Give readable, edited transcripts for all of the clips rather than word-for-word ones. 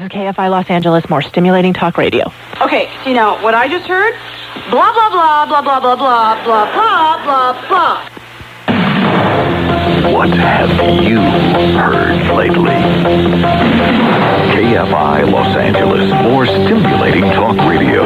on KFI Los Angeles, more stimulating talk radio. Okay, see now, what I just heard? Blah, blah, blah, blah, blah, blah, blah, blah, blah, blah, blah. What have you heard lately? KFI Los Angeles, more stimulating talk radio.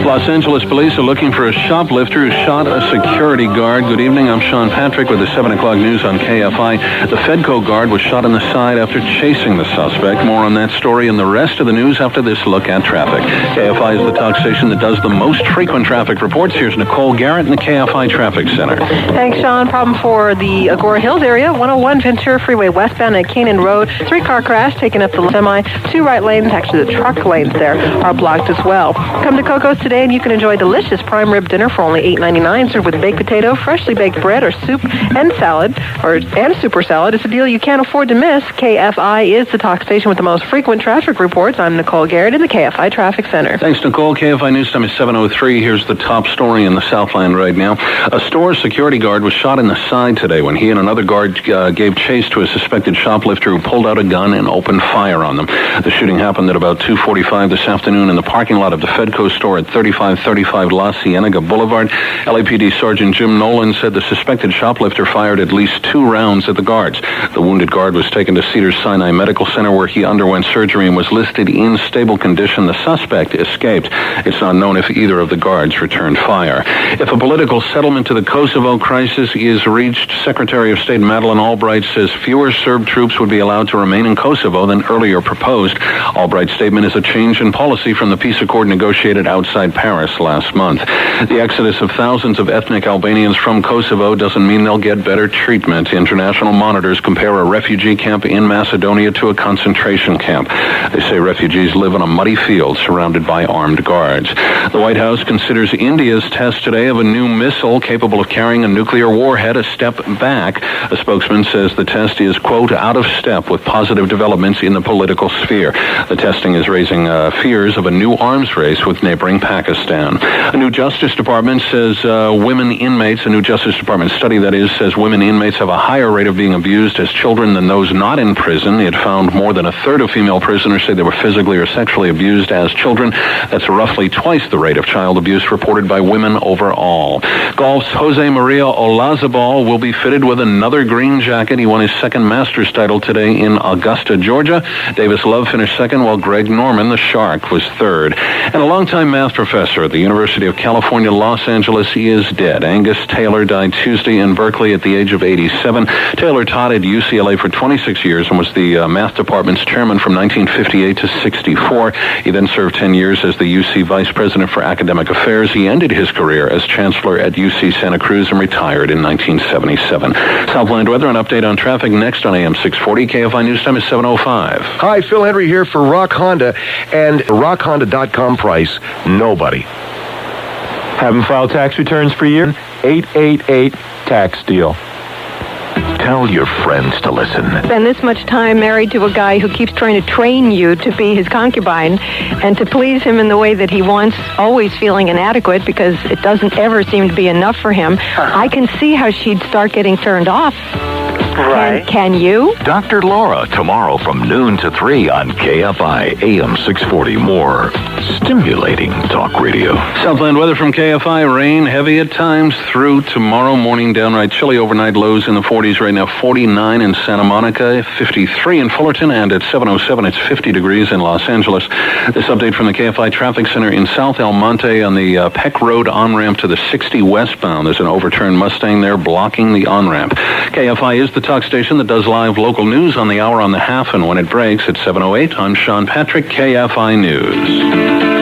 Los Angeles police are looking for a shoplifter who shot a security guard. Good evening, I'm Sean Patrick with the 7 o'clock news on KFI. The Fedco guard was shot in the side after chasing the suspect. More on that story and the rest of the news after this look at traffic. KFI is the talk station that does the most frequent traffic reports. Here's Nicole Garrett in the KFI Traffic Center. Thanks, Sean. Problem for the Agora Hills area, 101 Ventura Freeway westbound at Canaan Road. 3-car crash taking up the semi. 2 right lanes, actually the truck lanes there, are blocked as well. Come to Coco's today and you can enjoy delicious prime rib dinner for only $8.99, served with baked potato, freshly baked bread, or soup and salad, and super salad. It's a deal you can't afford to miss. KFI is the talk station with the most frequent traffic reports. I'm Nicole Garrett in the KFI Traffic Center. Thanks, Nicole. KFI News Time is 7:03. Here's the top story in the Southland right now. A store security guard was shot in the side today when he and another guard gave chase to a suspected shoplifter who pulled out a gun and opened fire on them. The shooting happened at about 2:45 this afternoon in the parking lot of the Fedco store at 3535 La Cienega Boulevard. LAPD Sergeant Jim Nolan said the suspected shoplifter fired at least 2 rounds at the guards. The wounded guard was taken to Cedars-Sinai Medical Center where he underwent surgery and was listed in stable condition. The suspect escaped. It's not known if either of the guards returned fire. If a political settlement to the Kosovo crisis is reached, Secretary of State Madeleine Albright says fewer Serb troops would be allowed to remain in Kosovo than earlier proposed. Albright's statement is a change in policy from the peace accord negotiated outside Paris last month. The exodus of thousands of ethnic Albanians from Kosovo doesn't mean they'll get better treatment. International monitors compare a refugee camp in Macedonia to a concentration camp. They say refugees live on a muddy field surrounded by armed guards. The White House considers India's test today of a new missile capable of carrying a nuclear warhead a step back. A spokesman says the test is, quote, out of step with positive developments in the political sphere. The testing is raising fears of a new arms race with neighboring Pakistan. A new Justice Department says women inmates, a new Justice Department study that is, says women inmates have a higher rate of being abused as children than those not in prison. It found more than a third of female prisoners say they were physically or sexually abused as children. That's roughly twice the rate of child abuse reported by women overall. Golf's Jose Maria Olazabal will be fitted with another green jacket. He won his second Masters title today in Augusta, Georgia. Davis Love finished second while Greg Norman, the Shark, was third. And a longtime math professor at the University of California, Los Angeles, is dead. Angus Taylor died Tuesday in Berkeley at the age of 87. Taylor taught at UCLA for 26 years and was the math department's chairman from 1958 to 64. He then served 10 years as the UC vice president for academic affairs. He ended his career as chancellor at UC Santa Cruz and retired in 1977. Southland weather, an update on traffic next on AM 640. KFI News Time is 7:05. Hi, Phil Henry here for Rock Honda, and RockHonda.com price, nobody. Haven't filed tax returns for a year? 888 tax deal. Tell your friends to listen. Spend this much time married to a guy who keeps trying to train you to be his concubine and to please him in the way that he wants, always feeling inadequate because it doesn't ever seem to be enough for him. I can see how she'd start getting turned off. Right. Can you? Dr. Laura, tomorrow from noon to 3 on KFI AM 640. More stimulating talk radio. Southland weather from KFI. Rain heavy at times through tomorrow morning. Downright chilly overnight, lows in the 40s right now. 49 in Santa Monica, 53 in Fullerton, and at 7:07 it's 50 degrees in Los Angeles. This update from the KFI Traffic Center in South El Monte on the Peck Road on-ramp to the 60 westbound. There's an overturned Mustang there blocking the on-ramp. KFI is the talk station that does live local news on the hour on the half, and when it breaks at 7:08, I'm Sean Patrick, KFI News.